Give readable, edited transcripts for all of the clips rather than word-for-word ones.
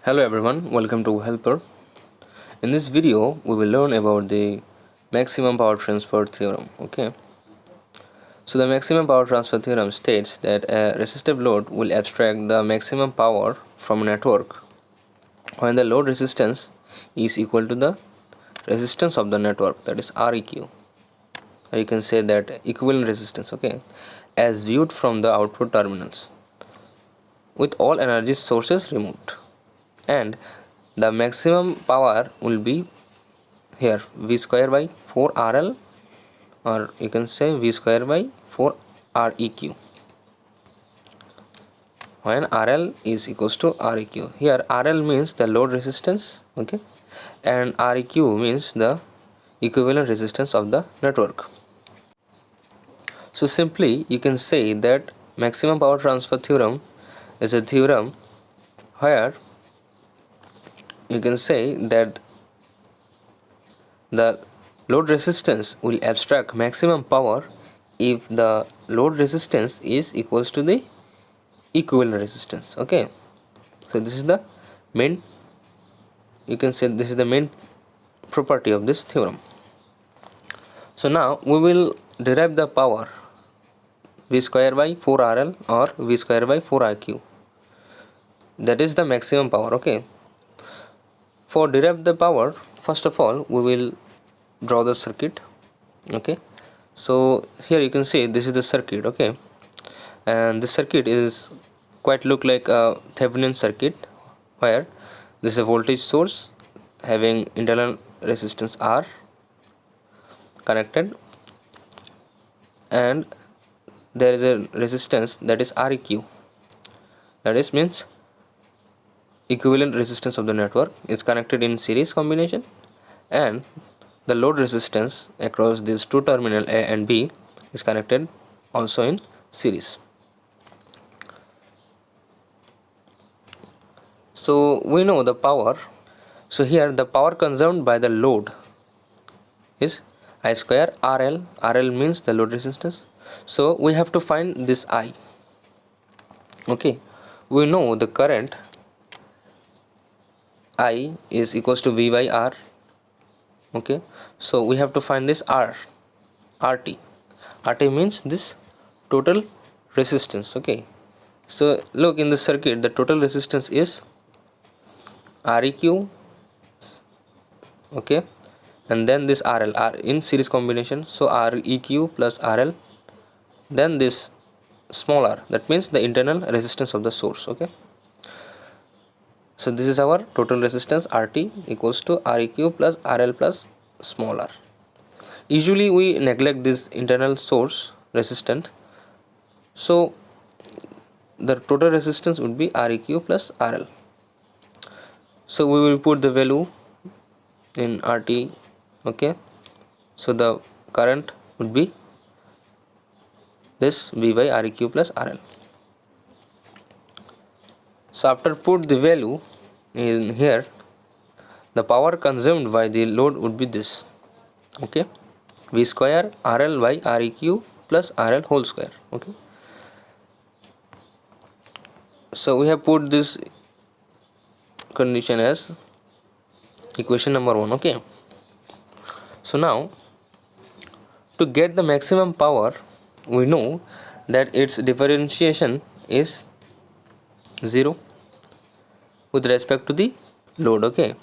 Hello everyone, welcome to Helper. In this video, we will learn about the maximum power transfer theorem. Okay, so the maximum power transfer theorem states that a resistive load will abstract the maximum power from a network when the load resistance is equal to the resistance of the network, that is Req. Or you can say that equivalent resistance, okay, as viewed from the output terminals with all energy sources removed, and the maximum power will be here V square by 4 RL, or you can say V square by 4 Req when RL is equals to Req. Here RL means the load resistance, okay, and Req means the equivalent resistance of the network. So simply you can say that maximum power transfer theorem is a theorem where you can say that the load resistance will abstract maximum power if the load resistance is equals to the equivalent resistance. Okay, so this is the main, you can say this is the main property of this theorem. So now we will derive the power V square by 4 RL or V square by 4 Req, that is the maximum power. Okay, for derive the power, first of all we will draw the circuit. Okay, so here you can see this is the circuit. Okay, and this circuit is quite look like a Thevenin circuit, where this is a voltage source having internal resistance R connected, and there is a resistance that is Req, that is means equivalent resistance of the network is connected in series combination, and the load resistance across these two terminal A and B is connected also in series. So we know the power. So here the power consumed by the load is I square RL. RL means the load resistance. So we have to find this I. Okay, we know the current I is equals to V by R. Okay, so we have to find this RT. RT means this total resistance. Okay, so look in the circuit, the total resistance is Req, okay, and then this RL in series combination, so Req plus RL, then this small r, that means the internal resistance of the source. Okay, so this is our total resistance RT equals to Req plus RL plus small r. Usually we neglect this internal source resistance, so the total resistance would be Req plus RL. So we will put the value in RT. Okay, so the current would be this V by Req plus RL. So after put the value in here, the power consumed by the load would be this. Okay, V square RL by Req plus RL whole square. Okay, so we have put this condition as equation number 1. Okay, so now to get the maximum power, we know that its differentiation is 0 with respect to the load. Okay,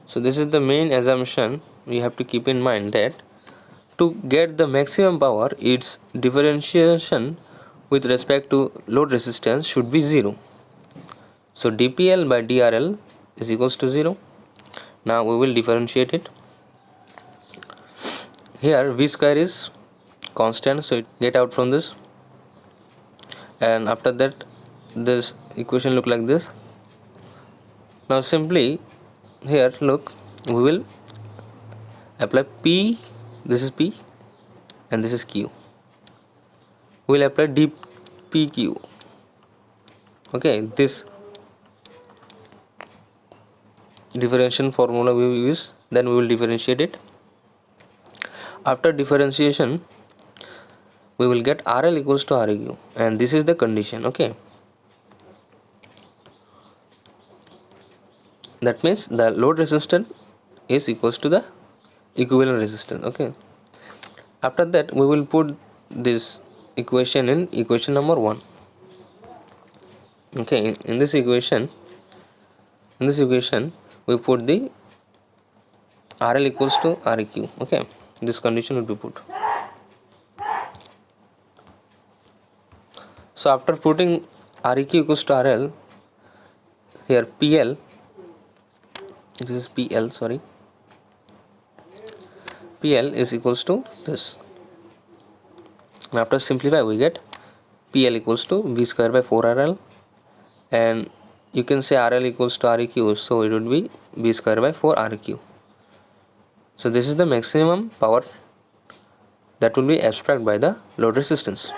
so this is the main assumption we have to keep in mind, that to get the maximum power, its differentiation with respect to load resistance should be 0. So dPL by dRL is equals to 0. Now we will differentiate it. Here V square is constant, so it get out from this, and after that this equation look like this. Now simply here look, we will apply P, this is P and this is Q. We will apply dPQ. Okay, this differentiation formula we will use, then we will differentiate it. After differentiation we will get RL equals to Req, and this is the condition. Okay, that means the load resistance is equals to the equivalent resistance. Okay, after that we will put this equation in equation number 1. Okay, in this equation we put the RL equals to Req. Okay, this condition will be put. So after putting Req equals to RL, here PL, this is PL, sorry, PL is equals to this, and after simplify we get PL equals to V square by 4RL, and you can say RL equals to Req, so it would be V square by 4 Req. So this is the maximum power that will be abstract by the load resistance.